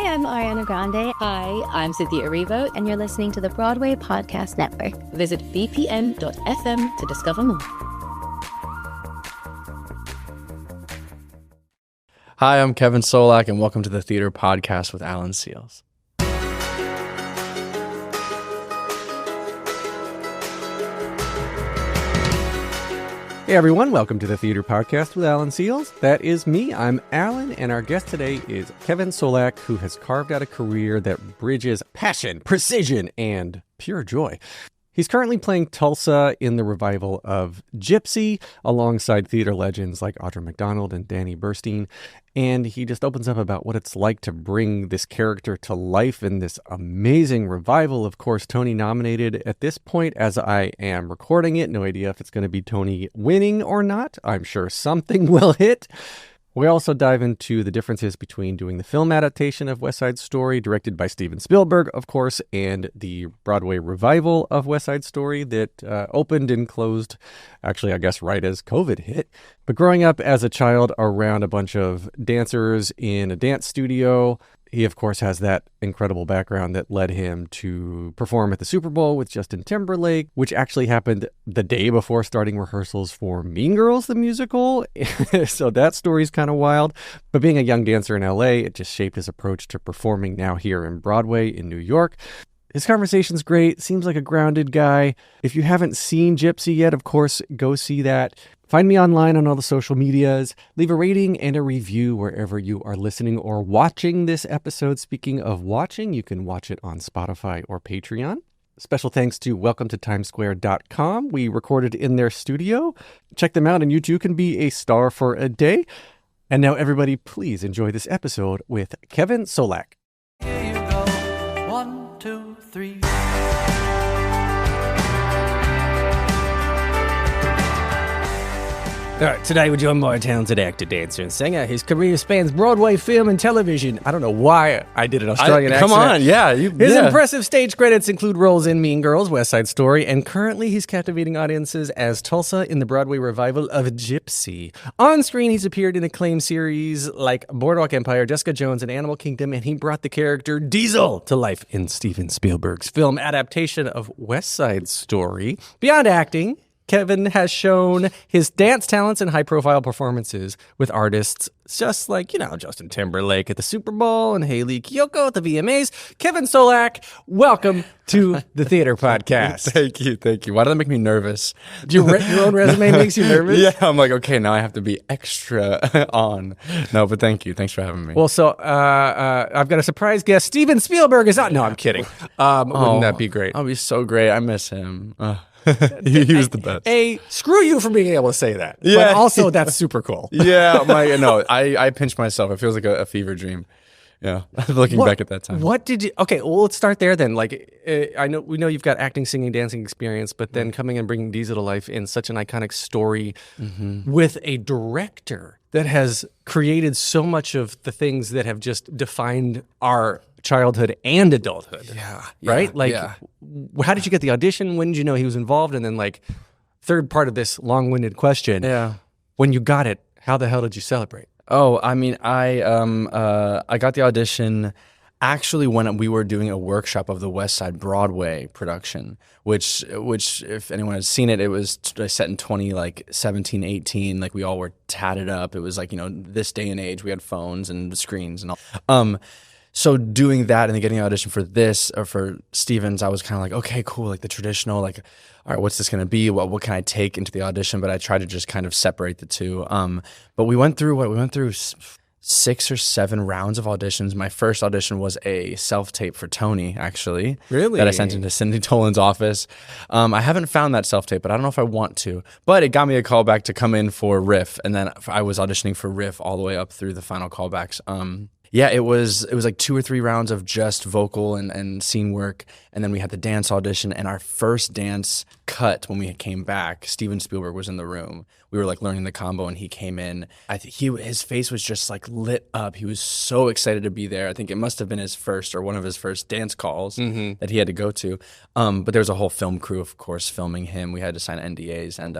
I'm Ariana Grande. Hi, I'm Cynthia Erivo. And you're listening to the Broadway Podcast Network. Visit bpn.fm to discover more. Hi, I'm Kevin Csolak, and welcome to the Theater Podcast with Alan Seals. Hey everyone, welcome to the Theater Podcast with Alan Seals. That is me, I'm Alan, and our guest today is Kevin Csolak, who has carved out a career that bridges passion, precision, and pure joy. He's currently playing Tulsa in the revival of Gypsy alongside theater legends like Audra McDonald and Burstein. And he just opens up about what it's like to bring this character to life in this amazing revival. Of course, Tony nominated at this point as I am recording it. No idea if it's going to be Tony winning or not. I'm sure something will hit. We also dive into the differences between doing the film adaptation of West Side Story, directed by Steven Spielberg, of course, and the Broadway revival of West Side Story that opened and closed, actually, I guess, right as COVID hit. But growing up as a child around a bunch of dancers in a dance studio, he, of course, has that incredible background that led him to perform at the Super Bowl with Justin Timberlake, which actually happened the day before starting rehearsals for Mean Girls, the musical. So that story's kind of wild. But being a young dancer in LA, it just shaped his approach to performing now here in Broadway in New York. His conversation's great. Seems like a grounded guy. If you haven't seen Gypsy yet, of course, go see that. Find me online on all the social medias. Leave a rating and a review wherever you are listening or watching this episode. Speaking of watching, you can watch it on Spotify or Patreon. Special thanks to welcometotimesquare.com. We recorded in their studio. Check them out and you too can be a star for a day. And now everybody, please enjoy this episode with Kevin Csolak. Here you go. 1, 2, 3. All right, today we're joined by a talented actor, dancer, and singer. His career spans Broadway, film, and television. I don't know why I did an Australian accent. Come on, yeah. His impressive stage credits include roles in Mean Girls, West Side Story, and currently he's captivating audiences as Tulsa in the Broadway revival of Gypsy. On screen, he's appeared in acclaimed series like Boardwalk Empire, Jessica Jones, and Animal Kingdom, and he brought the character Diesel to life in Steven Spielberg's film adaptation of West Side Story. Beyond acting, Kevin has shown his dance talents and high-profile performances with artists just like, Justin Timberlake at the Super Bowl and Hayley Kiyoko at the VMAs. Kevin Csolak, welcome to the Theater Podcast. Thank you. Why did that make me nervous? Your own resume makes you nervous? Yeah, I'm like, okay, now I have to be extra on. No, but thank you. Thanks for having me. Well, so I've got a surprise guest. Steven Spielberg is on. No, I'm kidding. Wouldn't that be great? That'd be so great. I miss him. He was the best. Screw you for being able to say that. Yeah. But also, that's super cool. Yeah, I pinched myself. It feels like a fever dream. Yeah, looking back at that time. What did you? Okay, well, let's start there then. Like, we know you've got acting, singing, dancing experience, but then coming and bringing Diesel to life in such an iconic story with a director that has created so much of the things that have just defined our childhood and adulthood. Yeah. Right? Like, yeah. How did you get the audition? When did you know he was involved? And then, like, third part of this long-winded question. Yeah. When you got it, how the hell did you celebrate? Oh, I mean, I got the audition actually when we were doing a workshop of the West Side Broadway production, which if anyone has seen it, it was set in 2017, 18. Like, we all were tatted up. It was like, this day and age, we had phones and screens and all. So doing that and then getting an audition for this or for Stevens, I was kind of like, okay, cool, like the traditional, like, all right, what's this going to be? What can I take into the audition? But I tried to just kind of separate the two. But we went through 6 or 7 rounds of auditions. My first audition was a self-tape for Tony, actually. Really? That I sent into Cindy Tolan's office. I haven't found that self-tape, but I don't know if I want to. But it got me a call back to come in for Riff, and then I was auditioning for Riff all the way up through the final callbacks. Yeah, it was like 2 or 3 rounds of just vocal and scene work, and then we had the dance audition, and our first dance cut when we came back, Steven Spielberg was in the room. We were like learning the combo, and he came in. His face was just like lit up. He was so excited to be there. I think it must have been his first or one of his first dance calls that he had to go to. But there was a whole film crew, of course, filming him. We had to sign NDAs, and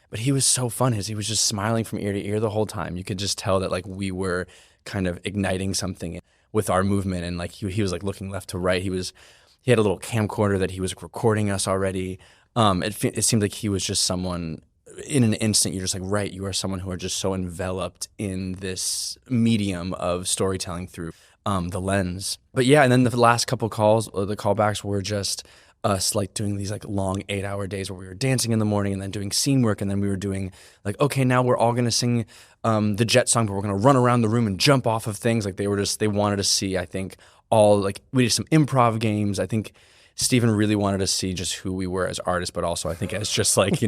but he was so fun. He was just smiling from ear to ear the whole time. You could just tell that like we were kind of igniting something. with our movement, and like he was like looking left to right. He had a little camcorder that he was recording us already. It seemed like he was just someone. In an instant, you're just like, right, you are someone who are just so enveloped in this medium of storytelling through the lens. But yeah, and then the last couple calls, the callbacks were just us like doing these like long 8-hour days where we were dancing in the morning and then doing scene work, and then we were doing like, okay, now we're all gonna sing the Jet song, but we're gonna run around the room and jump off of things. Like they wanted to see, I think, we did some improv games. I think Stephen really wanted to see just who we were as artists, but also I think as just like,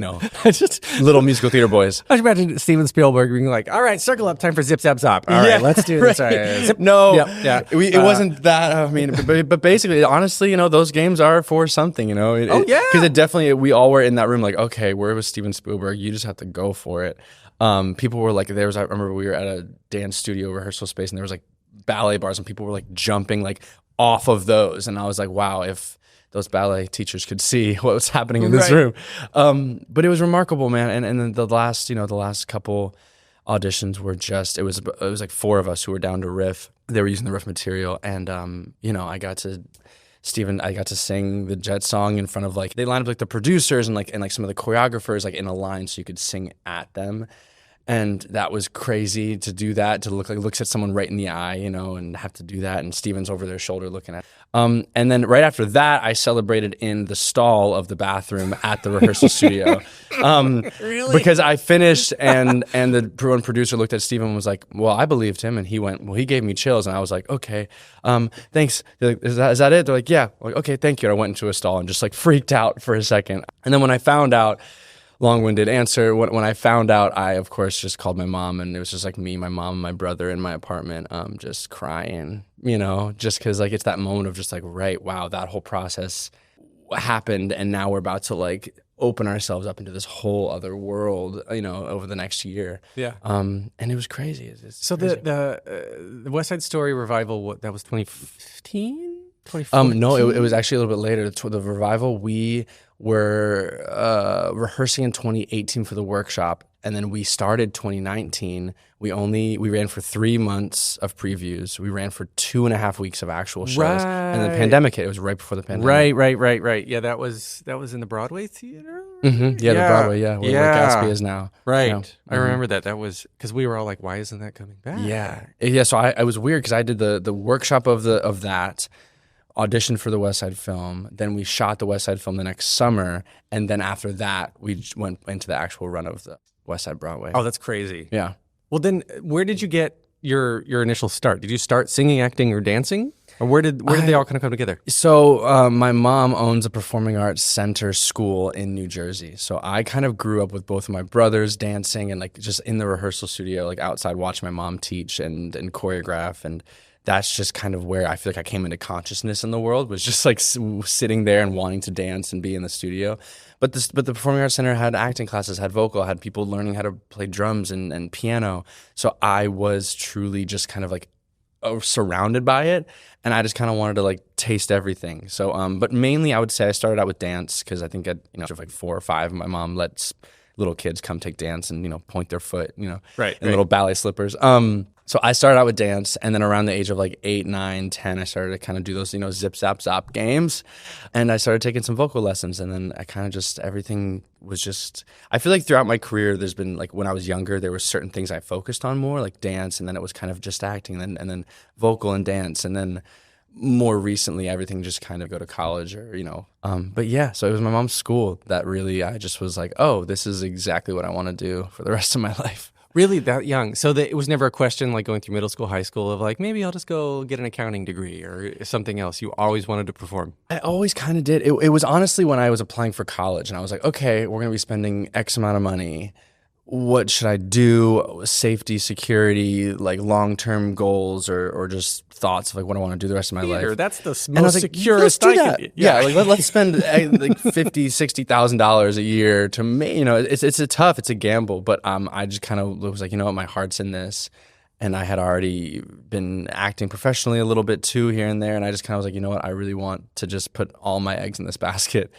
just little musical theater boys. I just imagine Steven Spielberg being like, all right, circle up, time for zip, zap, zop. All right, let's do this. Right. All right, zip. No, yeah. It wasn't that. I mean, but basically, honestly, those games are for something, Because it definitely, we all were in that room like, okay, where was Steven Spielberg? You just have to go for it. People were like, I remember we were at a dance studio rehearsal space, and there was like ballet bars, and people were like jumping like off of those. And I was like, wow, if those ballet teachers could see what was happening in this room. But it was remarkable, man. And then the last couple auditions were just, it was like 4 of us who were down to riff. They were using the riff material. And, I got to sing the Jet song in front of like, they lined up like the producers and some of the choreographers like in a line so you could sing at them. And that was crazy to do that, to looks at someone right in the eye, and have to do that. And Steven's over their shoulder looking at. And then right after that, I celebrated in the stall of the bathroom at the rehearsal studio. Really? Because I finished, and the one producer looked at Steven and was like, "Well, I believed him," and he went, "Well, he gave me chills," and I was like, "Okay, thanks." They're like, is that it? They're like, "Yeah." I'm like, "Okay, thank you." And I went into a stall and just like freaked out for a second. And then when I found out. Long-winded answer. When I found out, I of course just called my mom, and it was just like me, my mom, and my brother in my apartment, just crying, just because like it's that moment of just like, right, wow, that whole process happened, and now we're about to like open ourselves up into this whole other world, over the next year. Yeah. And it was crazy. It's so crazy. The West Side Story revival, that was 2015? 2014? No, it was actually a little bit later. The revival, we were rehearsing in 2018 for the workshop, and then we started 2019. We ran for 3 months of previews. We ran for 2.5 weeks of actual shows, and the pandemic hit. It was right before the pandemic. Right. Yeah, that was in the Broadway theater. Mm-hmm. Yeah, the Broadway. Yeah, where Gatsby is now. Right. Yeah. I remember that. That was because we were all like, "Why isn't that coming back?" Yeah. So I was weird because I did the workshop of that. Auditioned for the West Side film, then we shot the West Side film the next summer, and then after that, we went into the actual run of the West Side Broadway. Oh, that's crazy. Yeah. Well, then, where did you get your initial start? Did you start singing, acting, or dancing? Or where did they all kind of come together? So my mom owns a performing arts center school in New Jersey. So I kind of grew up with both of my brothers dancing and like just in the rehearsal studio, like outside watching my mom teach and choreograph, and that's just kind of where I feel like I came into consciousness in the world, was just like sitting there and wanting to dance and be in the studio. But the Performing Arts Center had acting classes, had vocal, had people learning how to play drums and piano. So I was truly just kind of like surrounded by it, and I just kind of wanted to like taste everything. So, but mainly I would say I started out with dance because I think at like 4 or 5, my mom lets little kids come take dance and point their foot, right, in little ballet slippers. So I started out with dance, and then around the age of like 8, 9, 10, I started to kind of do those, zip, zap, zop games. And I started taking some vocal lessons, and then I kind of just, everything was just, I feel like throughout my career, there's been like, when I was younger, there were certain things I focused on more, like dance, and then it was kind of just acting, and then vocal and dance, and then more recently, everything just kind of go to college or, but yeah, so it was my mom's school that really, I just was like, oh, this is exactly what I want to do for the rest of my life. Really, that young? So it was never a question like going through middle school, high school of like, maybe I'll just go get an accounting degree or something else. You always wanted to perform. I always kind of did. It was honestly when I was applying for college, and I was like, okay, we're going to be spending X amount of money. What should I do? Safety, security, like long-term goals, or just thoughts of like what I want to do the rust of my life. That's the most securest I could get. Yeah, like let's spend like $50,000-$60,000 a year to make. It's a gamble, but I just kind of was like, what, my heart's in this, and I had already been acting professionally a little bit too here and there, and I just kind of was like, what, I really want to just put all my eggs in this basket.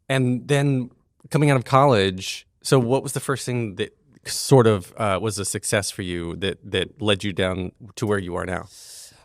And then coming out of college, so what was the first thing that sort of was a success for you that led you down to where you are now?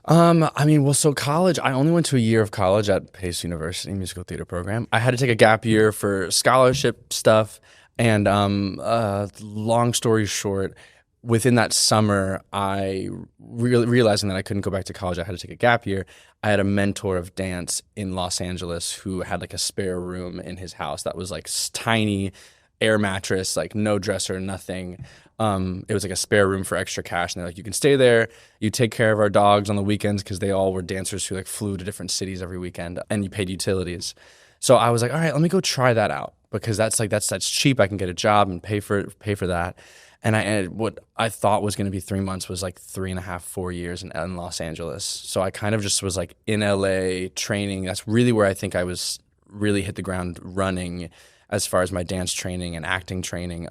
I mean, well, so college, I only went to a year of college at Pace University musical theater program. I had to take a gap year for scholarship stuff. And long story short, within that summer, I realizing that I couldn't go back to college, I had to take a gap year. I had a mentor of dance in Los Angeles who had like a spare room in his house that was like tiny air mattress, like no dresser, nothing. It was like a spare room for extra cash. And they're like, you can stay there. You take care of our dogs on the weekends because they all were dancers who like flew to different cities every weekend, and you paid utilities. So I was like, all right, let me go try that out because that's cheap. I can get a job and pay for that. And what I thought was going to be 3 months was like 3.5, 4 years in Los Angeles. So I kind of just was like in LA training. That's really where I think I was really hit the ground running as far as my dance training and acting training.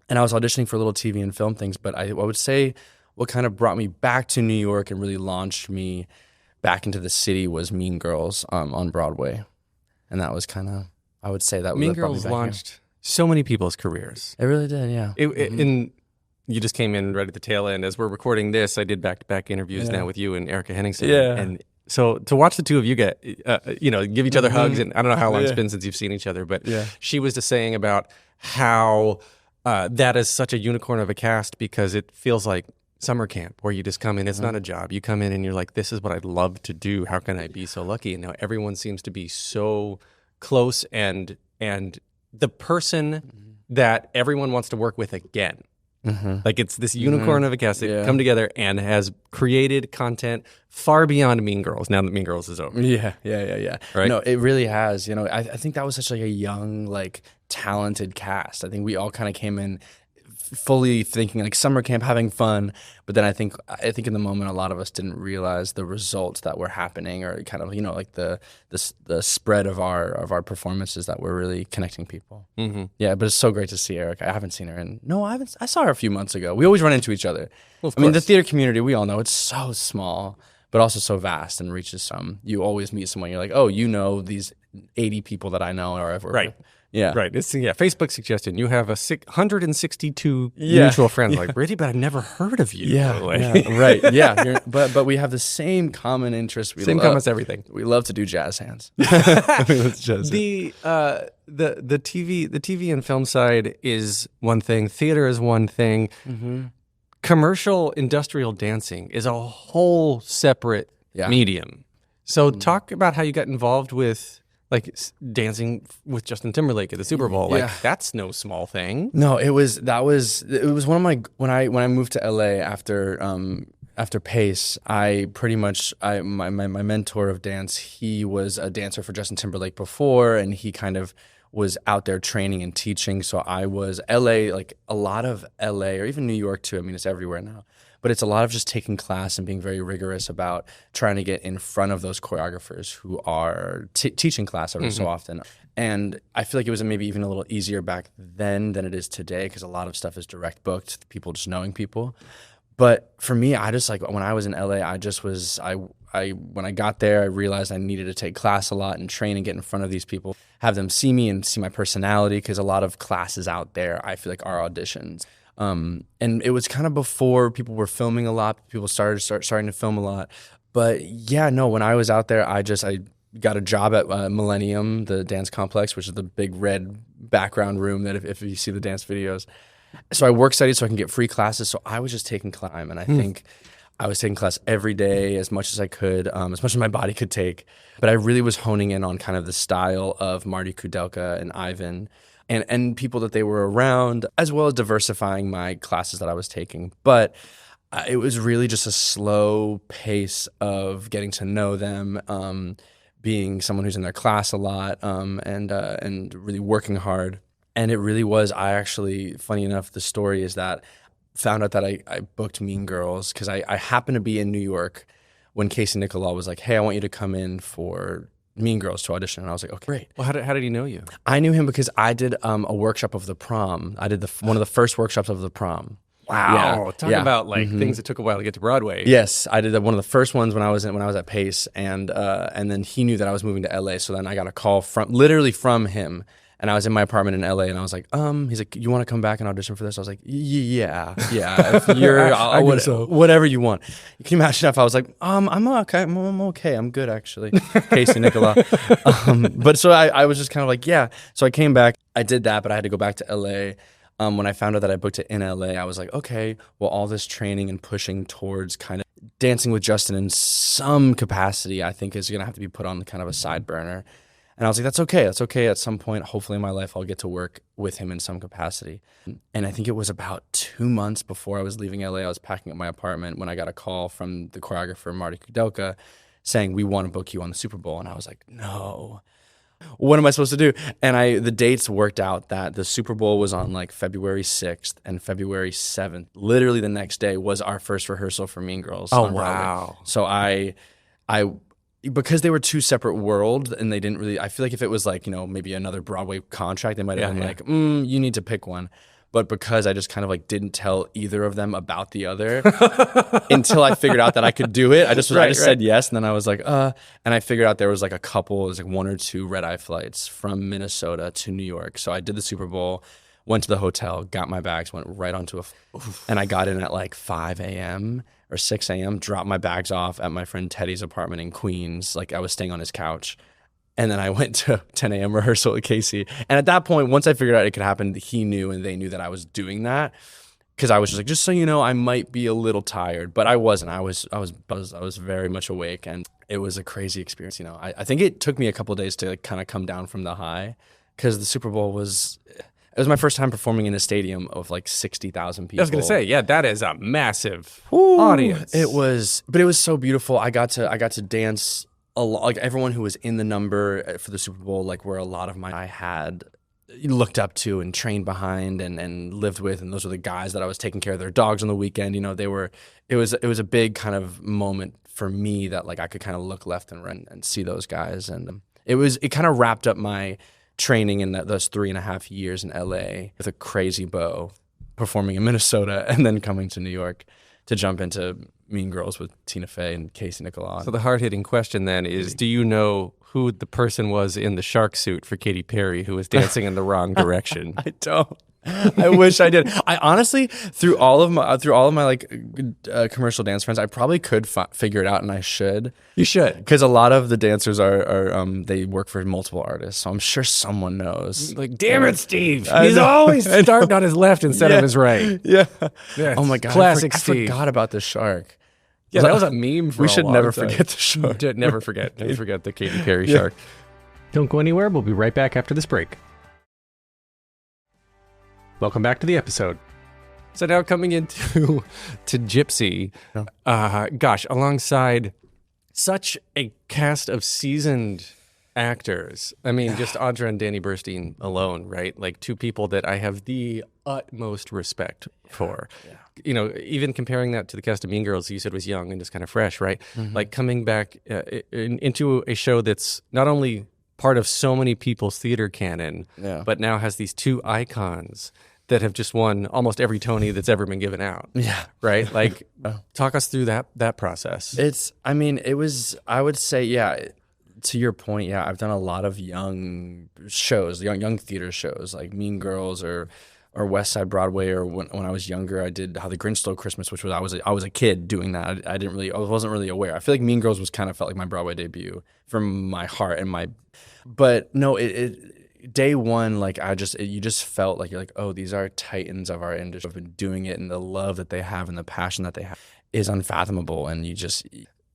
And I was auditioning for little TV and film things, but I would say what kind of brought me back to New York and really launched me back into the city was Mean Girls on Broadway. And that was kind of, I would say that Mean was Girls launched so many people's careers. It really did, yeah. And you just came in right at the tail end. As we're recording this, I did back-to-back interviews now with you and Erica Henningsen. Yeah. And so to watch the two of you get, give each other hugs, and I don't know how long it's been since you've seen each other, but she was just saying about how that is such a unicorn of a cast because it feels like summer camp where you just come in. It's not a job. You come in and you're like, this is what I'd love to do. How can I be so lucky? And now everyone seems to be so close and the person that everyone wants to work with again. Like it's this unicorn of a cast that come together and has created content far beyond Mean Girls now that Mean Girls is over. Yeah. Right? No, it really has. I think that was such like a young, like talented cast. I think we all kind of came in fully thinking like summer camp, having fun. But then I think in the moment, a lot of us didn't realize the results that were happening, or kind of like the spread of our performances that were really connecting people. Yeah, but it's so great to see Erica. I haven't seen her I saw her a few months ago. We always run into each other. Well, I mean, the theater community, we all know it's so small, but also so vast and reaches some. You always meet someone. You're like, oh, these 80 people that I know or ever. Right. Yeah. Right. It's Facebook suggestion. You have 162 mutual friends. Like, really? But I've never heard of you. Yeah. Right. Yeah. But we have the same common interest. Same comments, everything. We love to do jazz hands. The TV and film side is one thing. Theater is one thing. Commercial industrial dancing is a whole separate medium. So talk about how you got involved with like dancing with Justin Timberlake at the Super Bowl. Like that's no small thing. No, it was one of my when I moved to LA after Pace, my mentor of dance, he was a dancer for Justin Timberlake before, and he kind of was out there training and teaching. So I was LA, like a lot of LA, or even New York too. I mean, it's everywhere now. But it's a lot of just taking class and being very rigorous about trying to get in front of those choreographers who are teaching class every so often. And I feel like it was maybe even a little easier back then than it is today because a lot of stuff is direct booked, people just knowing people. But for me, I just like when I was in LA, when I got there, I realized I needed to take class a lot and train and get in front of these people, have them see me and see my personality because a lot of classes out there, I feel like are auditions. And it was kind of before people were filming a lot. People starting to film a lot. But yeah, no, when I was out there, I got a job at Millennium, the dance complex, which is the big red background room that if you see the dance videos. So I studied so I can get free classes. So I was just taking climb, and I think I was taking class every day as much as I could, as much as my body could take. But I really was honing in on kind of the style of Marty Kudelka and Ivan. And people that they were around, as well as diversifying my classes that I was taking. But it was really just a slow pace of getting to know them, being someone who's in their class a lot, and really working hard. And it really was, funny enough, the story is that found out that I booked Mean Girls because I happened to be in New York when Casey Nicholaw was like, hey, I want you to come in for Mean Girls to audition, and I was like, okay, great. Well, how did he know you? I knew him because I did a workshop of the prom. I did one of the first workshops of the prom. Wow, talk about like things that took a while to get to Broadway. Yes, I did one of the first ones when I was at Pace, and then he knew that I was moving to LA. So then I got a call from him, And I was in my apartment in LA, and I was like, he's like, you want to come back and audition for this? I was like, yeah. If you're, whatever you want. Can you imagine if I was like, I'm okay. I'm okay. I'm good, actually. Casey Nicola. But so I was just kind of like, yeah. So I came back. I did that, but I had to go back to LA. When I found out that I booked it in LA, I was like, okay, well, all this training and pushing towards kind of dancing with Justin in some capacity, I think is going to have to be put on kind of a side burner. And I was like, that's okay. That's okay. At some point, hopefully in my life, I'll get to work with him in some capacity. And I think it was about 2 months before I was leaving LA, I was packing up my apartment when I got a call from the choreographer, Marty Kudelka, saying, we want to book you on the Super Bowl. And I was like, no. What am I supposed to do? And the dates worked out that the Super Bowl was on like February 6th and February 7th. Literally the next day was our first rehearsal for Mean Girls. Oh, on wow. Broadway. So I because they were two separate worlds and they didn't really, I feel like if it was like, maybe another Broadway contract, they might have been like, you need to pick one. But because I just kind of like didn't tell either of them about the other until I figured out that I could do it. I just said yes. And then I was like, and I figured out there was like a couple, it was like 1 or 2 red-eye flights from Minnesota to New York. So I did the Super Bowl, went to the hotel, got my bags, went right onto and I got in at like 5 a.m. or 6 a.m., dropped my bags off at my friend Teddy's apartment in Queens. Like I was staying on his couch. And then I went to 10 a.m. rehearsal with Casey. And at that point, once I figured out it could happen, he knew and they knew that I was doing that. Because I was just like, just so you know, I might be a little tired. But I wasn't. I was buzzed. I was very much awake. And it was a crazy experience. I think it took me a couple of days to like, kind of come down from the high. Because the Super Bowl was my first time performing in a stadium of like 60,000 people. I was going to say, yeah, that is a massive audience. It was so beautiful. I got to dance a lot, like everyone who was in the number for the Super Bowl, like where a lot of I had looked up to and trained behind and lived with, and those were the guys that I was taking care of their dogs on the weekend. It was a big kind of moment for me that like I could kind of look left and right and see those guys, and it kind of wrapped up my training in those 3.5 years in LA with a crazy bow, performing in Minnesota and then coming to New York to jump into Mean Girls with Tina Fey and Casey Nicola. So the hard-hitting question then is, do you know who the person was in the shark suit for Katy Perry who was dancing in the wrong direction? I don't. I wish I did. I honestly, through all of my like commercial dance friends, I probably could figure it out, and I should. You should, because a lot of the dancers are they work for multiple artists, so I'm sure someone knows. Like, damn it, Steve! He's always starting on his left instead of his right. Yeah. Yes. Oh my god, classic I Steve. forgot about the shark. Yeah, that was a meme for we a should long never time. forget the shark. Never forget the Katy Perry shark. Don't go anywhere. We'll be right back after this break. Welcome back to the episode. So now coming into Gypsy, alongside such a cast of seasoned actors. I mean, just Audra and Danny Burstein alone, right? Like two people that I have the utmost respect for. Yeah. Even comparing that to the cast of Mean Girls, you said was young and just kind of fresh, right? Mm-hmm. Like coming back into a show that's not only part of so many people's theater canon, but now has these two icons that have just won almost every Tony that's ever been given out. Yeah. Right? Like, talk us through that process. I would say, to your point, I've done a lot of young shows, young theater shows, like Mean Girls or West Side Broadway, or when I was younger, I did How the Grinch Stole Christmas, which was I was a kid doing that. I wasn't really aware. I feel like Mean Girls was kind of felt like my Broadway debut from my heart and but no, it day one, like you just felt like you're like, oh, these are titans of our industry. Have been doing it, and the love that they have and the passion that they have is unfathomable. And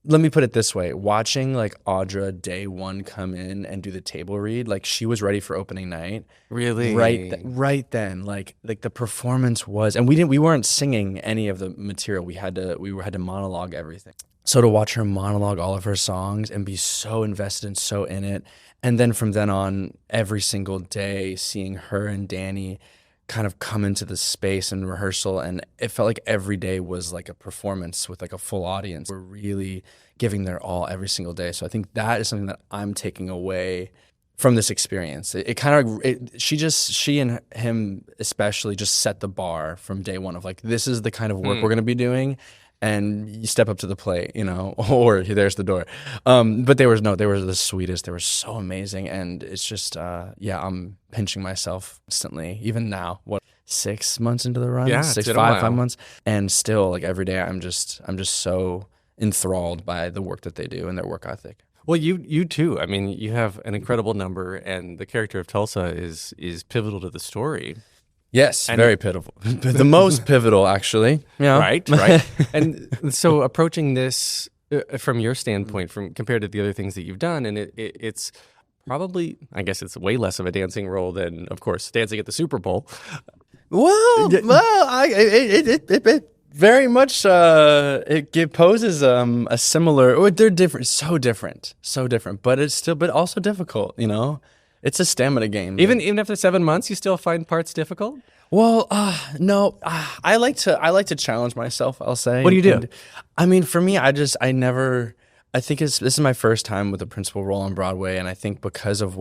let me put it this way: watching like Audra day one come in and do the table read, like she was ready for opening night. Really, right then, like the performance was, and we weren't singing any of the material. We had to monologue everything. So to watch her monologue all of her songs and be so invested and so in it, and then from then on, every single day, seeing her and Danny kind of come into the space and rehearsal, and it felt like every day was like a performance with like a full audience. We're really giving their all every single day. So I think that is something that I'm taking away from this experience. She and him especially just set the bar from day one of like, this is the kind of work we're going to be doing. and you step up to the plate, or there's the door. But they were the sweetest. They were so amazing. And it's just, I'm pinching myself constantly, even now, 6 months into the run? Yeah, 5 months. And still, like, every day I'm just so enthralled by the work that they do and their work ethic. Well, you too. I mean, you have an incredible number, and the character of Tulsa is pivotal to the story. Yes, very pivotal. The most pivotal, actually. Yeah. Right. And so approaching this from your standpoint, compared to the other things that you've done, and it's probably, I guess it's way less of a dancing role than, of course, dancing at the Super Bowl. It very much it poses a similar. They're different, so different, but it's also difficult. It's a stamina game. Even after 7 months, you still find parts difficult? Well, no. I like to challenge myself, I'll say. What do you do? And, I mean, for me, I think this is my first time with a principal role on Broadway, and I think because of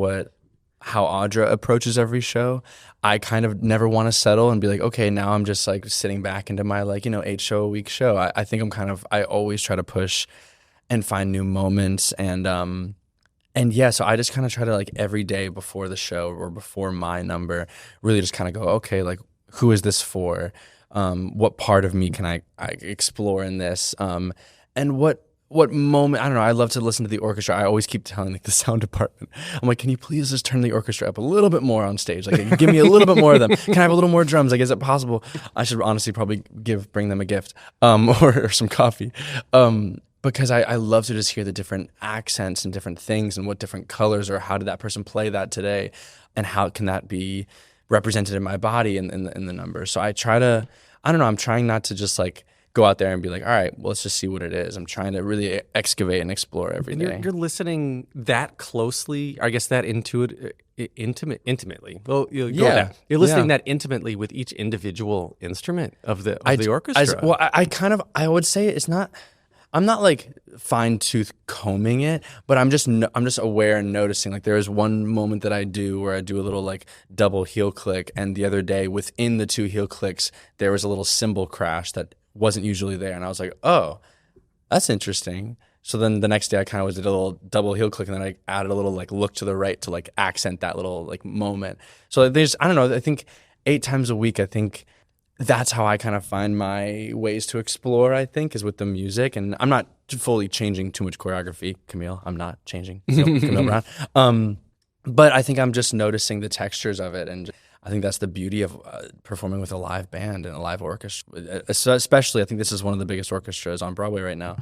how Audra approaches every show, I kind of never want to settle and be like, okay, now I'm just like sitting back into my 8-show-a-week show. I think I always try to push and find new moments, and yeah, so I just kind of try to, like, every day before the show or before my number, really just kind of go, okay, like, who is this for? What part of me can I explore in this? And what moment, I don't know, I love to listen to the orchestra. I always keep telling, like, the sound department, I'm like, can you please just turn the orchestra up a little bit more on stage? Like, give me a little bit more of them. Can I have a little more drums? Like, is it possible? I should honestly probably bring them a gift, or some coffee. Because I love to just hear the different accents and different things and what different colors, or how did that person play that today, and how can that be represented in my body in the number. So I try to, I don't know, I'm trying not to just like go out there and be like, all right, well, let's just see what it is. I'm trying to really excavate and explore every day. You're listening that closely, I guess that intimately. Well, you're listening that intimately with each individual instrument of the orchestra. I would say it's not. I'm not like fine tooth combing it, but I'm just aware and noticing. Like, there is one moment that I do where I do a little like double heel click, and the other day within the 2 heel clicks there was a little cymbal crash that wasn't usually there, and I was like, oh, that's interesting. So then the next day I kind of did a little double heel click, and then I added a little like look to the right to like accent that little like moment. So there's, I don't know, I think 8 times a week, I think that's how I kind of find my ways to explore, I think, is with the music. And I'm not fully changing too much choreography, Camille. I'm not changing. Camille Brown. But I think I'm just noticing the textures of it. And I think that's the beauty of performing with a live band and a live orchestra. Especially, I think this is one of the biggest orchestras on Broadway right now.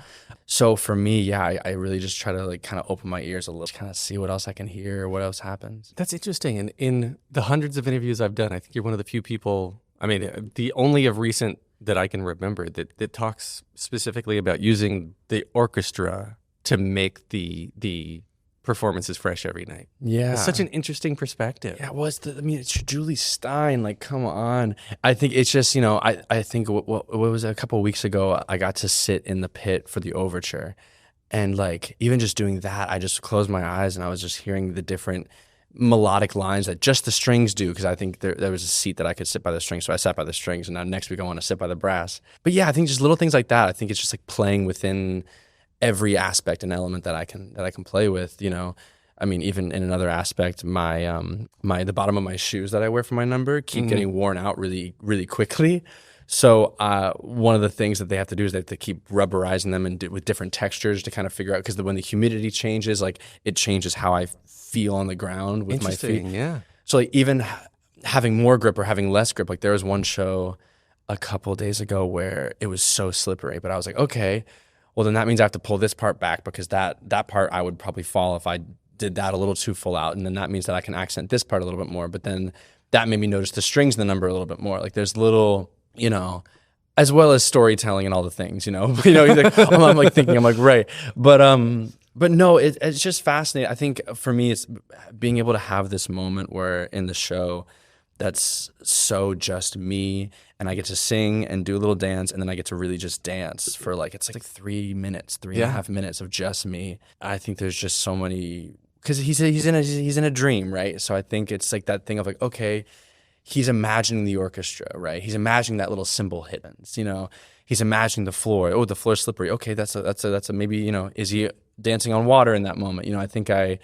So for me, yeah, I really just try to like kind of open my ears a little, kind of see what else I can hear, what else happens. That's interesting. And in the hundreds of interviews I've done, I think you're one of the few people, I mean, the only of recent that I can remember that talks specifically about using the orchestra to make the performances fresh every night. Yeah. It's such an interesting perspective. Yeah, it's Julie Stein, like, come on. I think it's just, I think what was it, a couple of weeks ago, I got to sit in the pit for the overture. And like, even just doing that, I just closed my eyes and I was just hearing the different melodic lines that just the strings do, because I think there was a seat that I could sit by the strings, so I sat by the strings, and now next week I want to sit by the brass. But yeah, I think just little things like that. I think it's just like playing within every aspect and element that I can play with. I mean, even in another aspect, the bottom of my shoes that I wear for my number keep getting worn out really, really quickly. So one of the things that they have to do is they have to keep rubberizing them and with different textures to kind of figure out, because when the humidity changes, like, it changes how I feel on the ground with my feet. Yeah. So like, even having more grip or having less grip, like there was one show a couple of days ago where it was so slippery, but I was like, okay, well then that means I have to pull this part back, because that part I would probably fall if I did that a little too full out, and then that means that I can accent this part a little bit more. But then that made me notice the strings in the number a little bit more. Like, there's little, as well as storytelling and all the things, like, I'm like thinking, I'm like, right. But no, it's just fascinating. I think for me, it's being able to have this moment where in the show that's so just me, and I get to sing and do a little dance, and then I get to really just dance for it's like 3 minutes, 3.5 minutes of just me. I think there's just so many, because he's in a dream, right? So I think it's like that thing of like, okay, he's imagining the orchestra, right? He's imagining that little cymbal hits, he's imagining the floor. Oh, the floor's slippery. Okay, that's a maybe, is he dancing on water in that moment? I think I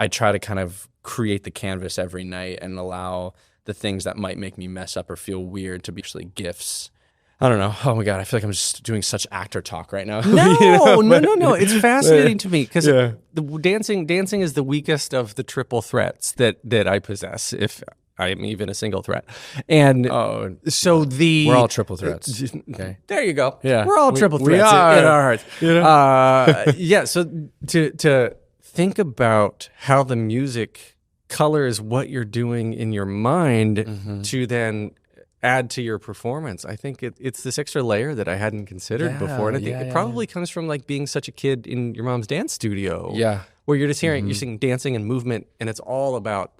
try to kind of create the canvas every night and allow the things that might make me mess up or feel weird to be actually gifts. I don't know. Oh my God, I feel like I'm just doing such actor talk right now. No. It's fascinating to me because the dancing is the weakest of the triple threats that I possess, if I am even a single threat. And so we're all triple threats. Okay. There you go. Yeah, we're all triple threats in our hearts. So to think about how the music colors what you're doing in your mind to then add to your performance. I think it's this extra layer that I hadn't considered before. And I think it probably comes from like being such a kid in your mom's dance studio. Yeah. Where you're just hearing, you're seeing dancing and movement, and it's all about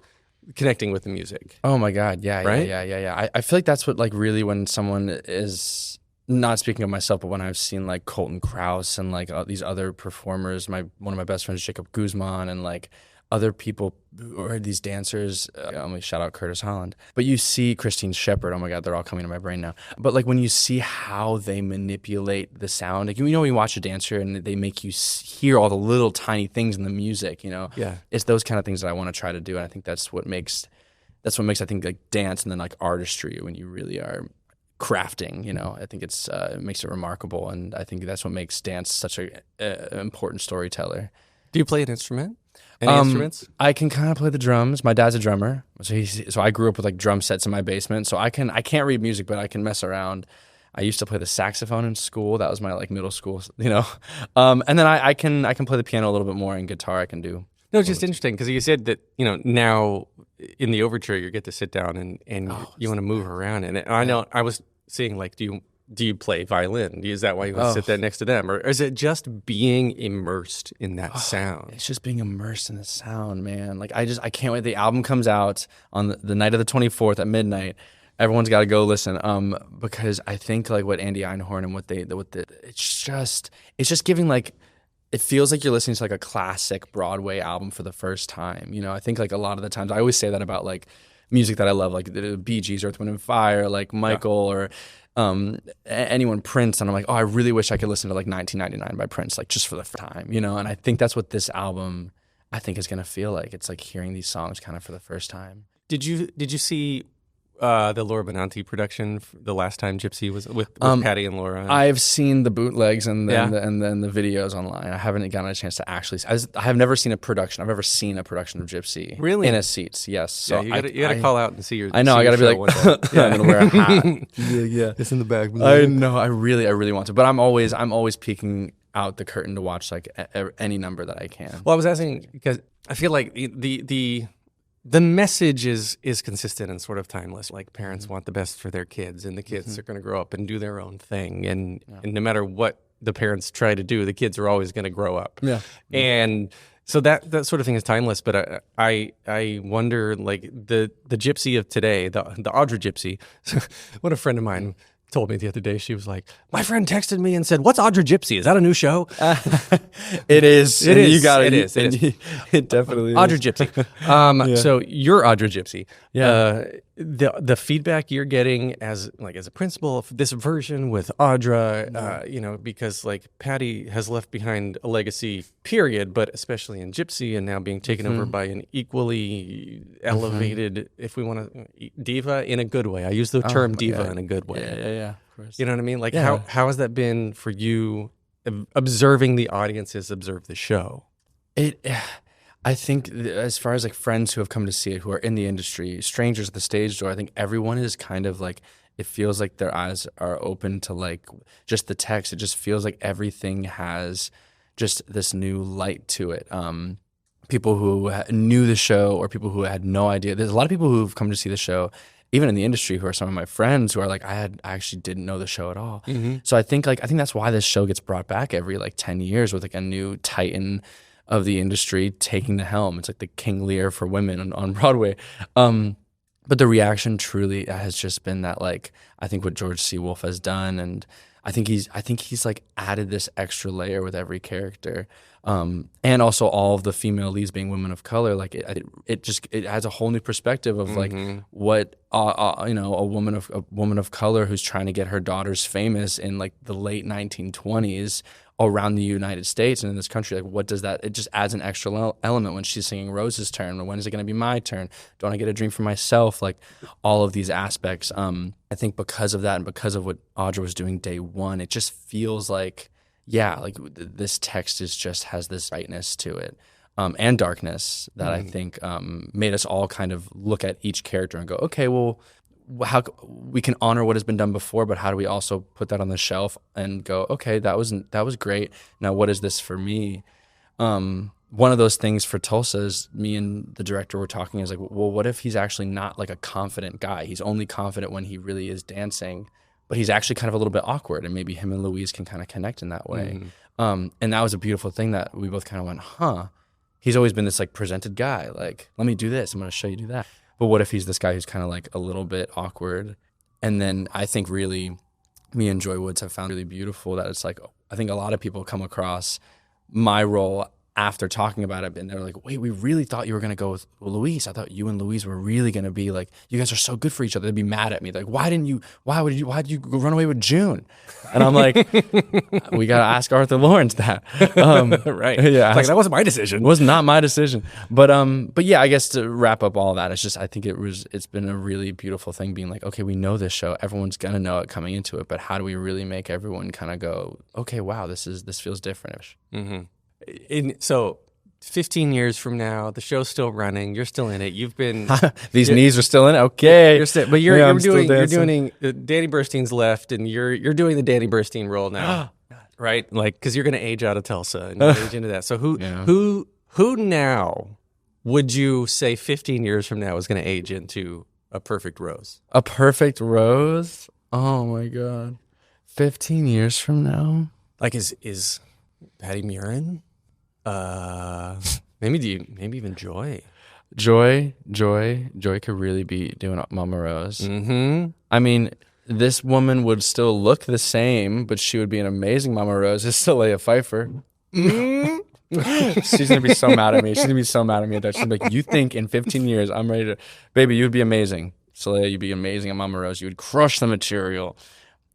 connecting with the music. Oh my God. Yeah. Right? Yeah. I feel like that's what like really when someone is, not speaking of myself, but when I've seen like Colton Krause and like these other performers, one of my best friends, Jacob Guzman, and like other people or these dancers, let me shout out Curtis Holland. But you see Christine Shepherd, oh my God, they're all coming to my brain now. But like when you see how they manipulate the sound, like when you watch a dancer and they make you hear all the little tiny things in the music, it's those kind of things that I want to try to do. And I think that's what makes I think like dance and then like artistry when you really are crafting, I think it makes it remarkable. And I think that's what makes dance such a important storyteller. Do you play an instrument? Any instruments? I can kind of play the drums. My dad's a drummer, so I grew up with like drum sets in my basement. So I can't read music, but I can mess around. I used to play the saxophone in school. That was my like middle school, and then I can play the piano a little bit more, and guitar I can do. No, it's just interesting because you said that now in the overture you get to sit down and you want to move around, and I know I was seeing like do you play violin? Is that why you want to sit there next to them? Or is it just being immersed in that sound? It's just being immersed in the sound, man. Like I can't wait. The album comes out on the night of the 24th at midnight. Everyone's got to go listen. Because I think like what Andy Einhorn and it's just giving like, it feels like you're listening to like a classic Broadway album for the first time. I think like a lot of the times I always say that about like music that I love, like the Bee Gees, Earth, Wind and Fire, like Michael or anyone, Prince, and I'm like, I really wish I could listen to like 1999 by Prince, like just for the first time, and I think that's what this album I think is gonna feel like. It's like hearing these songs kind of for the first time. Did you see the Laura Benanti production the last time Gypsy was with Patty and Laura? I've seen the bootlegs and then the videos online. I haven't gotten a chance to actually. I have never seen a production. I've never seen a production of Gypsy. Really? In a seat. Yes. So you got to call out and see your. I know. I got to be like, I'm gonna wear a hat. yeah. It's in the bag. I know. I really want to. But I'm always peeking out the curtain to watch like any number that I can. Well, I was asking because I feel like the message is consistent and sort of timeless. Like parents want the best for their kids, and the kids are going to grow up and do their own thing. And no matter what the parents try to do, the kids are always going to grow up. Yeah. And so that sort of thing is timeless. But I wonder, like the Gypsy of today, the Audra Gypsy. What a friend of mine told me the other day. She was like, my friend texted me and said, what's Audra Gypsy? Is that a new show? It is. It is. You got it. It is. It definitely is. Audra Gypsy. So you're Audra Gypsy. Yeah. The feedback you're getting as a principal of this version with Audra, because like Patty has left behind a legacy, period, but especially in Gypsy and now being taken over by an equally elevated, if we want to, diva in a good way. I use the term diva in a good way. Yeah. Of course. You know what I mean? Like how has that been for you observing the audiences observe the show? I think as far as like friends who have come to see it, who are in the industry, strangers at the stage door, I think everyone is kind of like, it feels like their eyes are open to like just the text. It just feels like everything has just this new light to it. People who knew the show or people who had no idea. There's a lot of people who've come to see the show, even in the industry, who are some of my friends who are like, I actually didn't know the show at all. Mm-hmm. So I think that's why this show gets brought back every like 10 years with like a new titan of the industry taking the helm. It's like the King Lear for women on Broadway. But the reaction truly has just been that, like, I think what George C. Wolfe has done, and I think he's like added this extra layer with every character, and also all of the female leads being women of color. Like it adds a whole new perspective of like what a woman of color who's trying to get her daughters famous in like the late 1920s around the United States and in this country. Like, what does that? It just adds an extra element when she's singing Rose's turn. When is it going to be my turn? Don't I get a dream for myself? Like all of these aspects. I think because of that and because of what Audra was doing day one, it just feels like, like this text has this brightness to it, and darkness that I think made us all kind of look at each character and go, okay, well, how we can honor what has been done before, but how do we also put that on the shelf and go, okay, that was great. Now, what is this for me? One of those things for Tulsa is me and the director were talking is like, well, what if he's actually not like a confident guy? He's only confident when he really is dancing, but he's actually kind of a little bit awkward, and maybe him and Louise can kind of connect in that way. And that was a beautiful thing that we both kind of went, he's always been this like presented guy. Like, let me do this. I'm going to show you do that. But what if he's this guy who's kind of like a little bit awkward? And then I think really me and Joy Woods have found really beautiful that it's like, I think a lot of people come across my role after talking about it, and they're like, wait, we really thought you were going to go with Louise. I thought you and Louise were really going to be like, you guys are so good for each other. They'd be mad at me. Like, why did you run away with June? And I'm like, we got to ask Arthur Lawrence that. Right. Yeah. Like, that wasn't my decision. It was not my decision. But yeah, I guess to wrap up all that, it's just, I think it's been a really beautiful thing being like, okay, we know this show. Everyone's going to know it coming into it, but how do we really make everyone kind of go, okay, wow, this feels different. So 15 years from now, the show's still running. You're still in it. You've been these knees are still in it. Okay, you're doing Danny Burstein's left, and you're doing the Danny Burstein role now, right? Like, because you're going to age out of Tulsa and age into that. So who now would you say 15 years from now is going to age into a perfect rose? A perfect rose? Oh my God, 15 years from now, like is Patty Murin? Maybe even Joy. Joy could really be doing Mama Rose. I mean, this woman would still look the same, but she would be an amazing Mama Rose. It's Celia Pfeiffer. She's gonna be so mad at me. She's gonna be so mad at me at that. She's like, you think in 15 years I'm ready to, baby, you'd be amazing. Celia, you'd be amazing at Mama Rose. You would crush the material,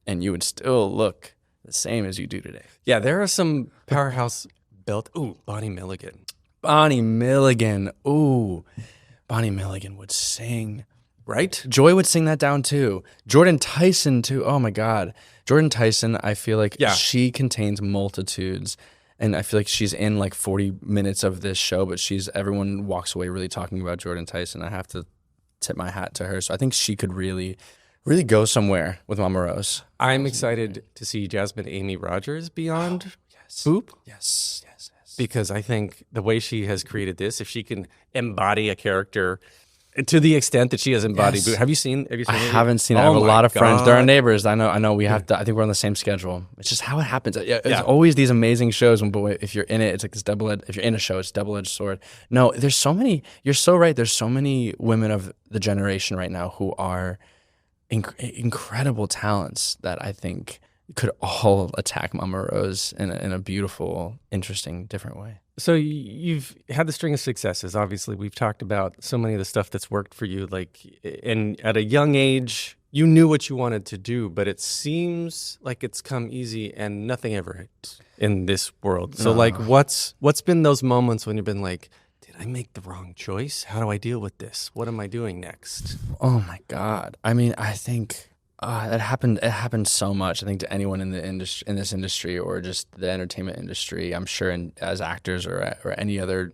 and you would still look the same as you do today. Yeah, there are some powerhouse belt. Ooh, Bonnie Milligan. Bonnie Milligan would sing. Right? Joy would sing that down too. Jordan Tyson too. Oh my God. Jordan Tyson, I feel like she contains multitudes. And I feel like she's in like 40 minutes of this show, but everyone walks away really talking about Jordan Tyson. I have to tip my hat to her. So I think she could really go somewhere with Mama Rose. I'm excited to see Jasmine Amy Rogers beyond Boop. Yes. Because I think the way she has created this, if she can embody a character to the extent that she has embodied Boop. Have you seen it? I haven't seen it. I have a lot of friends. They're our neighbors. I know we have to, I think we're on the same schedule. It's just how it happens. It's always these amazing shows but if you're in it, it's like this if you're in a show, it's double-edged sword. No, there's so many, you're so right. There's so many women of the generation right now who are incredible talents that I think could all attack Mama Rose in a beautiful, interesting, different way. So you've had the string of successes. Obviously, we've talked about so many of the stuff that's worked for you. Like, and at a young age, you knew what you wanted to do, but it seems like it's come easy and nothing ever hit in this world. So, like, what's been those moments when you've been like, did I make the wrong choice? How do I deal with this? What am I doing next? Oh my God! I mean, I think. It happened so much. I think to anyone in this industry, or just the entertainment industry, I'm sure, as actors or any other,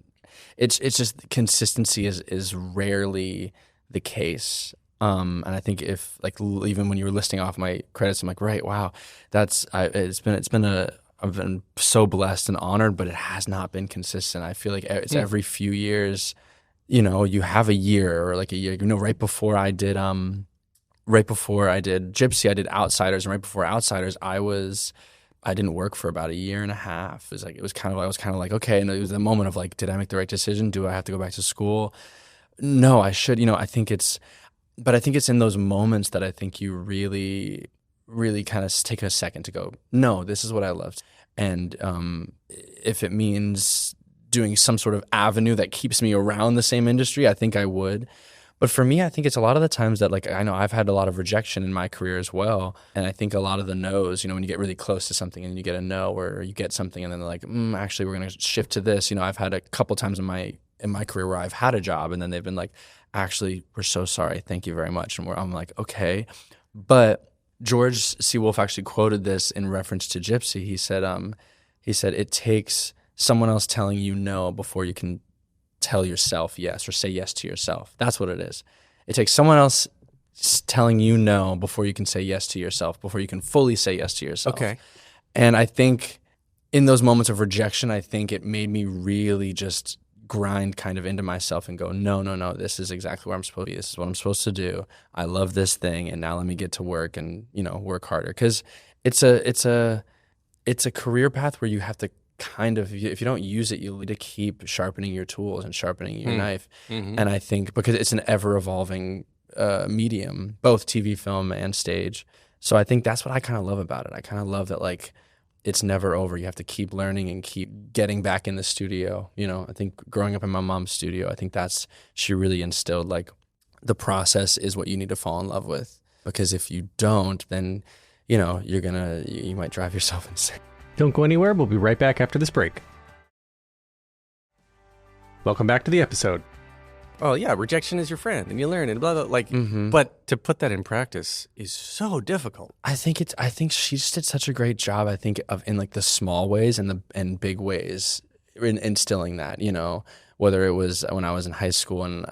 it's just consistency is rarely the case. And I think if like even when you were listing off my credits, I'm like, right, wow, I've been so blessed and honored, but it has not been consistent. I feel like it's every few years, you have a year or like a year, right before I did Gypsy, I did Outsiders, and right before Outsiders, I didn't work for about a year and a half. I was kind of like, okay, and it was the moment of like, did I make the right decision? Do I have to go back to school? No, I should. I think it's in those moments that I think you really really kind of take a second to go, no, this is what I loved. And if it means doing some sort of avenue that keeps me around the same industry, I think I would. But for me, I think it's a lot of the times that, like, I know I've had a lot of rejection in my career as well. And I think a lot of the no's, when you get really close to something and you get a no, or you get something and then they're like, actually, we're going to shift to this. I've had a couple times in my career where I've had a job and then they've been like, actually, we're so sorry. Thank you very much. And I'm like, okay. But George C. Wolfe actually quoted this in reference to Gypsy. He said, it takes someone else telling you no before you can tell yourself yes, or say yes to yourself. That's what it is. It takes someone else telling you no before you can say yes to yourself, before you can fully say yes to yourself. Okay. And I think in those moments of rejection, I think it made me really just grind kind of into myself and go, no, this is exactly where I'm supposed to be. This is what I'm supposed to do. I love this thing, and now let me get to work and, work harder. Because it's a career path where you have to kind of, if you don't use it, you need to keep sharpening your tools and sharpening your knife. Mm-hmm. And I think because it's an ever-evolving medium, both TV, film, and stage. So I think that's what I kind of love about it. I kind of love that, like, it's never over. You have to keep learning and keep getting back in the studio. I think growing up in my mom's studio, I think she really instilled, like, the process is what you need to fall in love with. Because if you don't, then, you might drive yourself insane. Don't go anywhere. We'll be right back after this break. Welcome back to the episode. Oh, yeah, rejection is your friend, and you learn and blah, blah, like, but to put that in practice is so difficult. I think she just did such a great job, I think, in like the small ways and big ways in instilling that, whether it was when I was in high school and,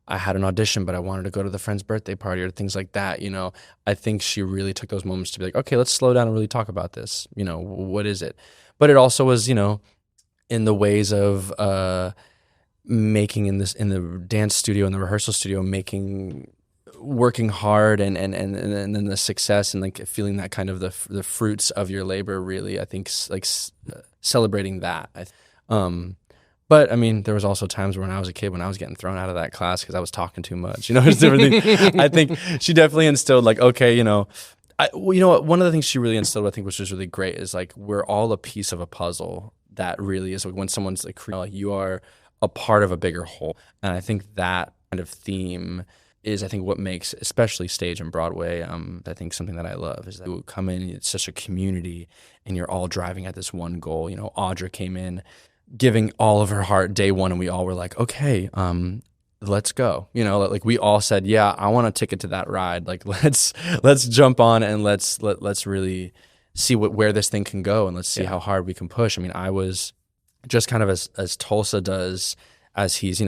I had an audition, but I wanted to go to the friend's birthday party or things like that. I think she really took those moments to be like, okay, let's slow down and really talk about this. What is it? But it also was, in the ways of making in the dance studio and the rehearsal studio, working hard and then the success and like feeling that kind of the fruits of your labor. Really, I think like celebrating that. But I mean, there was also times when I was a kid when I was getting thrown out of that class because I was talking too much. It's different things. I think she definitely instilled like, okay, one of the things she really instilled, I think, which was really great, is like we're all a piece of a puzzle. That really is like when someone's like, you are a part of a bigger whole. And I think that kind of theme is, I think, what makes especially stage and Broadway, I think something that I love is that you come in, it's such a community, and you're all driving at this one goal. Audra came in giving all of her heart day one, and we all were like, okay, let's go. Like we all said, yeah, I want a ticket to that ride. Like let's jump on and let's really see where this thing can go, and let's see how hard we can push. I mean, I was just kind of as Tulsa does, as he's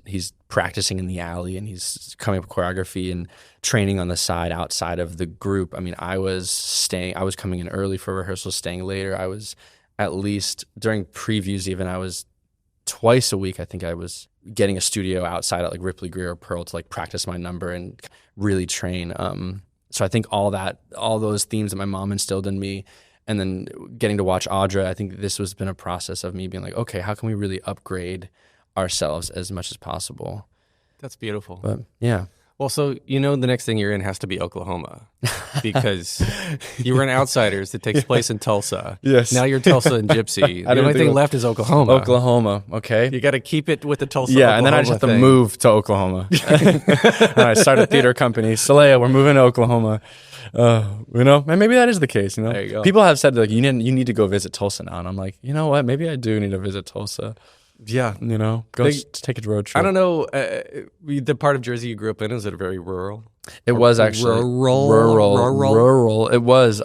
he's practicing in the alley and he's coming up with choreography and training on the side outside of the group. I mean, I was coming in early for rehearsals, staying later. I was at least during previews, even I was twice a week. I think I was getting a studio outside at like Ripley, Greer, or Pearl to like practice my number and really train. So I think all those themes that my mom instilled in me, and then getting to watch Audra, I think this has been a process of me being like, okay, how can we really upgrade ourselves as much as possible? That's beautiful. But yeah. Well, so the next thing you're in has to be Oklahoma, because you were in Outsiders that takes place in Tulsa. Yes. Now you're Tulsa and Gypsy. The only thing left is Oklahoma. Oklahoma, okay. You got to keep it with the Tulsa. Yeah, Oklahoma and then I just have to thing. move to Oklahoma. And I start a theater company. Solea, we're moving to Oklahoma. And maybe that is the case. There you go. People have said like you need to go visit Tulsa now, and I'm like, you know what? Maybe I do need to visit Tulsa. Yeah. Take a road trip. I don't know. The part of Jersey you grew up in, is it very rural? It was actually rural. It was.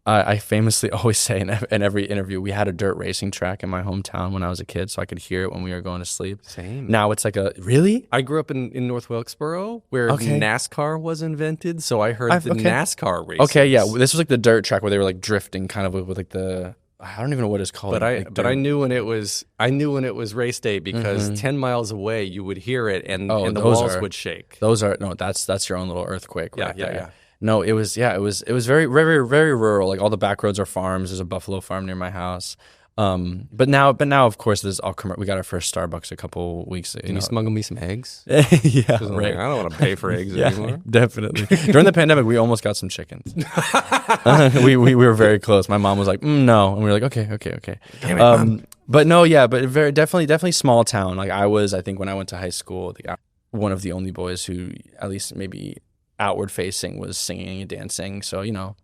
I famously always say in every interview, we had a dirt racing track in my hometown when I was a kid, so I could hear it when we were going to sleep. Same. Now it's like really? I grew up in North Wilkesboro, where NASCAR was invented, so I heard NASCAR races. Okay, yeah. This was like the dirt track where they were like drifting, kind of with like the. I don't even know what it's called. But I knew when it was race day, because 10 miles away you would hear it and the walls would shake. That's your own little earthquake. Yeah, right yeah, there. yeah. No, it was very, very, very rural. Like all the back roads are farms. There's a buffalo farm near my house. But now, of course, this is all we got our first Starbucks a couple weeks. Can you smuggle me some eggs? Yeah, Right. I don't want to pay for eggs anymore. Definitely. During the pandemic, we almost got some chickens. We were very close. My mom was like, no, and we were like, okay. Damn it, Mom. But no, yeah, but definitely small town. Like I think when I went to high school, one of the only boys who at least maybe outward facing was singing and dancing. So, I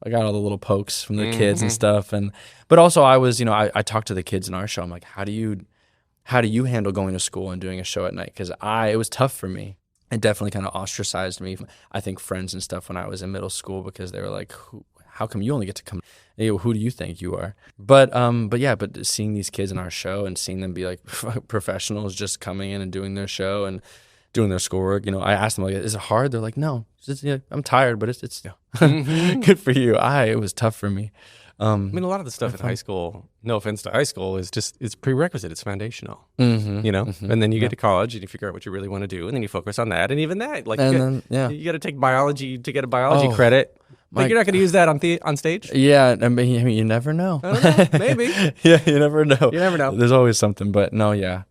got all the little pokes from the kids and stuff. But also I was, I talked to the kids in our show. I'm like, how do you handle going to school and doing a show at night? Because it was tough for me. It definitely kind of ostracized me. I think friends and stuff when I was in middle school, because they were like, how come you only get to come? Who do you think you are? But seeing these kids in our show and seeing them be like professionals just coming in and doing their show and doing their schoolwork, I asked them, like, is it hard? They're like, no, I'm tired, but it's good for you. It was tough for me. I mean, a lot of the stuff in high school, no offense to high school, is it's prerequisite. It's foundational, and then you get to college and you figure out what you really want to do, and then you focus on that, and even that, like, you got to take biology to get a biology credit. Like, you're not going to use that on stage? Yeah, I mean, you never know. I don't know, maybe. Yeah, you never know. You never know. There's always something, but I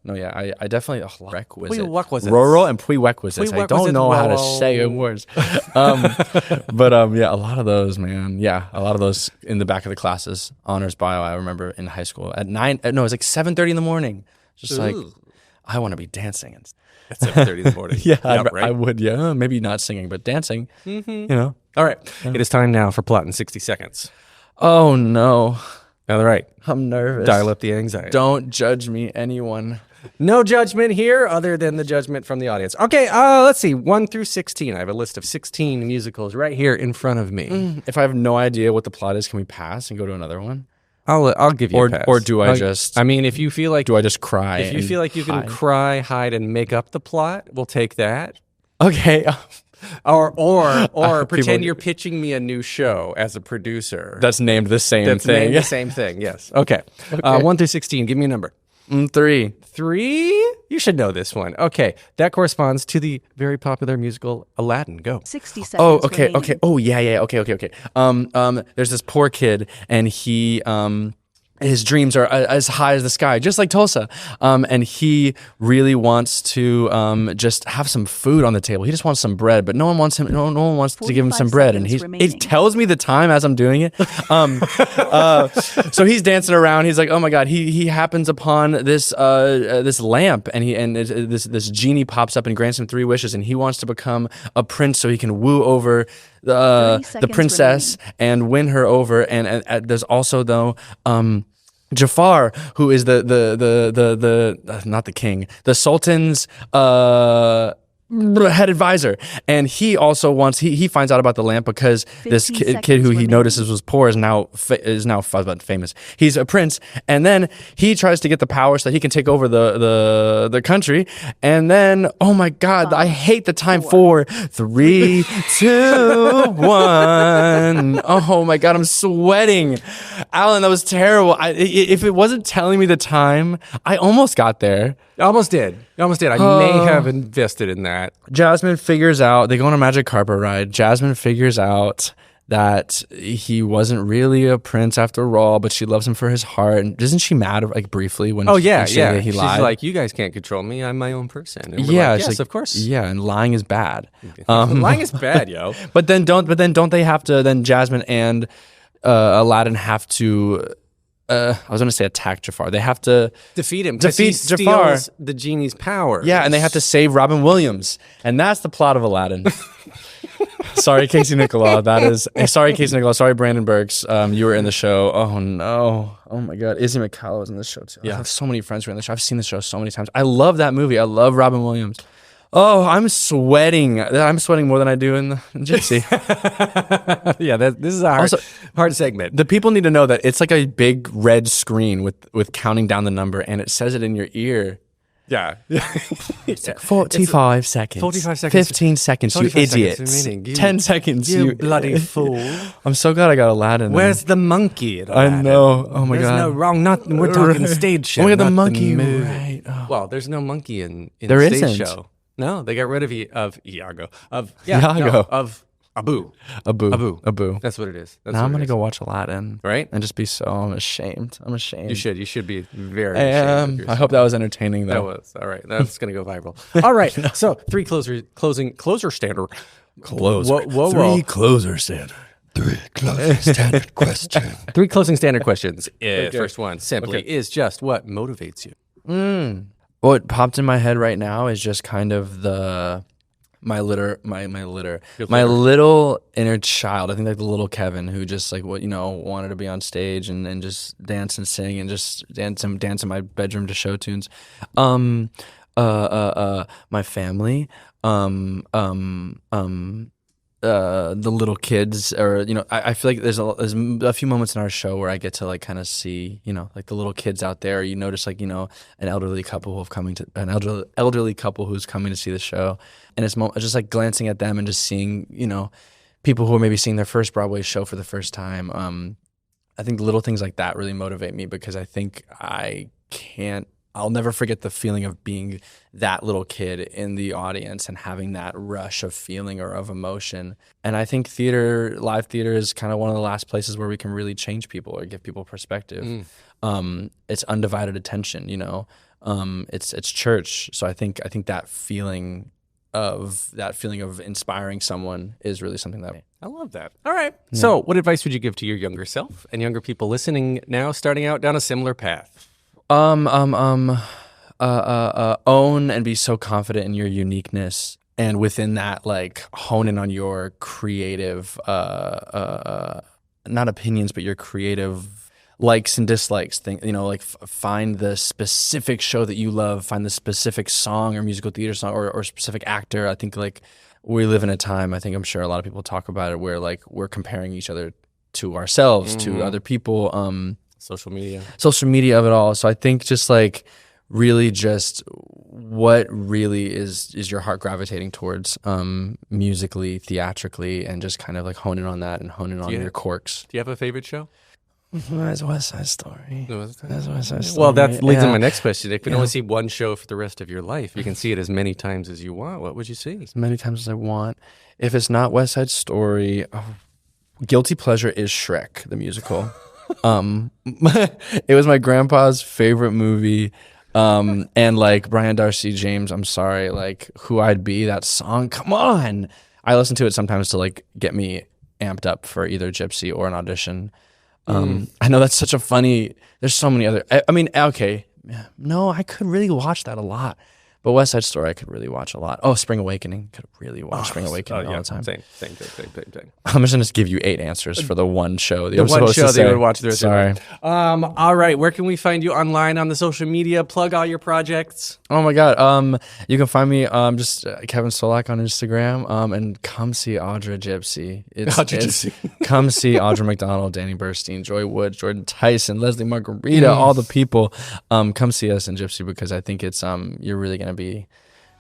definitely prerequisite. Prerequisites. Rural and prerequisites. I don't know how to say in words. But a lot of those, man. Yeah, a lot of those in the back of the classes. Honors bio, I remember in high school at 9. No, it was like 7:30 in the morning. Just like, I want to be dancing. At 7:30 in the morning. Yeah, right? I would. Yeah, maybe not singing, but dancing. All right. It is time now for Plot in 60 Seconds. Oh, no. All right. I'm nervous. Dial up the anxiety. Don't judge me, anyone. No judgment here other than the judgment from the audience. Okay, let's see. 1 through 16. I have a list of 16 musicals right here in front of me. If I have no idea what the plot is, can we pass and go to another one? I'll give you a pass. Or do I just... I mean, if you feel like... Do I just cry? If you feel like you can cry, hide, and make up the plot, we'll take that. Okay. Or pretend you're pitching me a new show as a producer. That's named the same thing. That's named the same thing, yes. Okay. 1 through 16, give me a number. 3. 3? You should know this one. Okay. That corresponds to the very popular musical Aladdin. Go. 60 seconds. Oh, okay, remaining. okay. Oh, yeah. Okay. There's this poor kid, and he his dreams are as high as the sky, just like Tulsa. And he really wants to just have some food on the table. He just wants some bread, but no one wants him. No one wants to give him some bread. And it tells me the time as I'm doing it. So he's dancing around. He's like, oh my God. He happens upon this lamp, and this genie pops up and grants him 3 wishes, and he wants to become a prince so he can woo over the princess and win her over. And there's also though Jafar, who is the not the king, the sultan's head advisor, and he also wants he finds out about the lamp because this kid who he notices was poor is now famous. He's a prince, and then he tries to get the power so that he can take over the country. And then, oh my God, I hate the time. 4, 3, 2, 1. Oh my God, I'm sweating, Alan. That was terrible. If it wasn't telling me the time, I almost got there. Almost did. I may have invested in that. Jasmine figures out, they go on a magic carpet ride. Jasmine figures out that he wasn't really a prince after all, but she loves him for his heart. And isn't she mad, like, briefly when he lied? She's like, you guys can't control me. I'm my own person. And yeah, like, yes, like, of course. Yeah, and lying is bad. Lying is bad, yo. But then don't they have to? Then Jasmine and Aladdin have to. I was going to say attack Jafar. They have to defeat him. Defeat he Jafar. Steals the genie's power. Yeah, and they have to save Robin Williams, and that's the plot of Aladdin. Sorry, Casey Nicola. That is. Sorry, Casey Nicola. Sorry, Brandon Burks. You were in the show. Oh no. Oh my God. Izzy McCalla was in the show too. Yeah. I have so many friends who are in the show. I've seen the show so many times. I love that movie. I love Robin Williams. Oh, I'm sweating. I'm sweating more than I do in Gypsy. Yeah, this is a hard segment. The people need to know that it's like a big red screen with counting down the number, and it says it in your ear. Yeah. It's like 45 seconds. 45 seconds. 15 seconds, you idiot. 10 seconds, you bloody fool. I'm so glad I got Aladdin. Where's the monkey? I know. Oh my God. There's no wrong. We're talking stage show. Oh my God, the not monkey. movie. Right. Oh. Well, there's no monkey in there the stage isn't. show. No, they got rid of Iago. A boo. A boo. A boo. A boo. That's what it is. That's Now what I'm it going to is. go watch Aladdin. Right? And just be so ashamed. I'm ashamed. You should. You should be very I ashamed of am. yourself. I hope that was entertaining, though. That was. All right. That's going to go viral. All right. So, closer standard. Closer. Whoa. Three closer standard. Three closing standard question. 3 closing standard questions. First one simply is just what motivates you. What popped in my head right now is just kind of my little inner child. I think like the little Kevin who just like wanted to be on stage and just dance and sing and just dance in my bedroom to show tunes. My family. The little kids, or I feel like there's a few moments in our show where I get to like kind of see like the little kids out there. You notice like an elderly couple who's coming to see the show, and it's just like glancing at them and just seeing people who are maybe seeing their first Broadway show for the first time. I think little things like that really motivate me because I think I'll never forget the feeling of being that little kid in the audience and having that rush of feeling or of emotion. And I think live theater is kind of one of the last places where we can really change people or give people perspective. It's undivided attention, it's church. So I think that feeling of inspiring someone is really something that I love that. All right. Yeah. So what advice would you give to your younger self and younger people listening now, starting out down a similar path? Own and be so confident in your uniqueness, and within that, like hone in on your creative, not opinions, but your creative likes and dislikes. Find the specific show that you love, find the specific song or musical theater song or specific actor. I think like we live in a time, I'm sure a lot of people talk about it, where like we're comparing each other to ourselves, to other people, social media of it all. So I think just like really just what really is your heart gravitating towards musically, theatrically, and just kind of like hone in on that and hone in on your quirks. Do you have a favorite show? That's West Side Story. Well, that leads to my next question. If you can only see one show for the rest of your life, you can see it as many times as you want. What would you see? As many times as I want. If it's not West Side Story, guilty pleasure is Shrek, the musical. It was my grandpa's favorite movie. And like Brian Darcy James, I'm sorry, like Who I'd Be, that song, come on. I listen to it sometimes to like get me amped up for either Gypsy or an audition. I know that's such a funny, there's so many other, okay. No, I could really watch that a lot. But West Side Story, I could really watch a lot. Oh, Spring Awakening. Could really watch Spring Awakening all the time. Same. I'm just going to give you 8 answers for the one show. The one show that you would watch the rest of Sorry. All right. Where can we find you online on the social media? Plug all your projects. Oh, my God. You can find me just Kevin Csolak on Instagram. And come see Audra Gypsy. Come see Audra McDonald, Danny Burstein, Joy Wood, Jordan Tyson, Leslie Margarita, all the people. Come see us in Gypsy because I think it's you're really going to be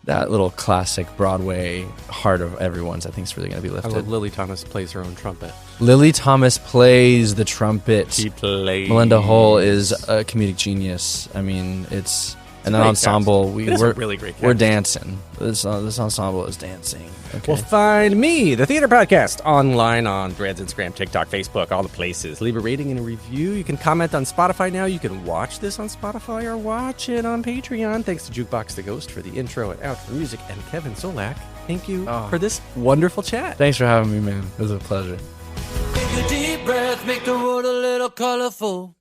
that little classic Broadway heart of everyone's. I think it's really going to be lifted. I love Lily Thomas plays her own trumpet. Lily Thomas plays the trumpet. She plays. Melinda Hull is a comedic genius. It's and that ensemble. We're really great cast. We're dancing. This ensemble is dancing. Okay. Well, find me, the Theater Podcast, online on Threads, Instagram, TikTok, Facebook, all the places. Leave a rating and a review. You can comment on Spotify now. You can watch this on Spotify or watch it on Patreon. Thanks to Jukebox the Ghost for the intro and outro music, and Kevin Csolak. Thank you for this wonderful chat. Thanks for having me, man. It was a pleasure. Take a deep breath, make the world a little colorful.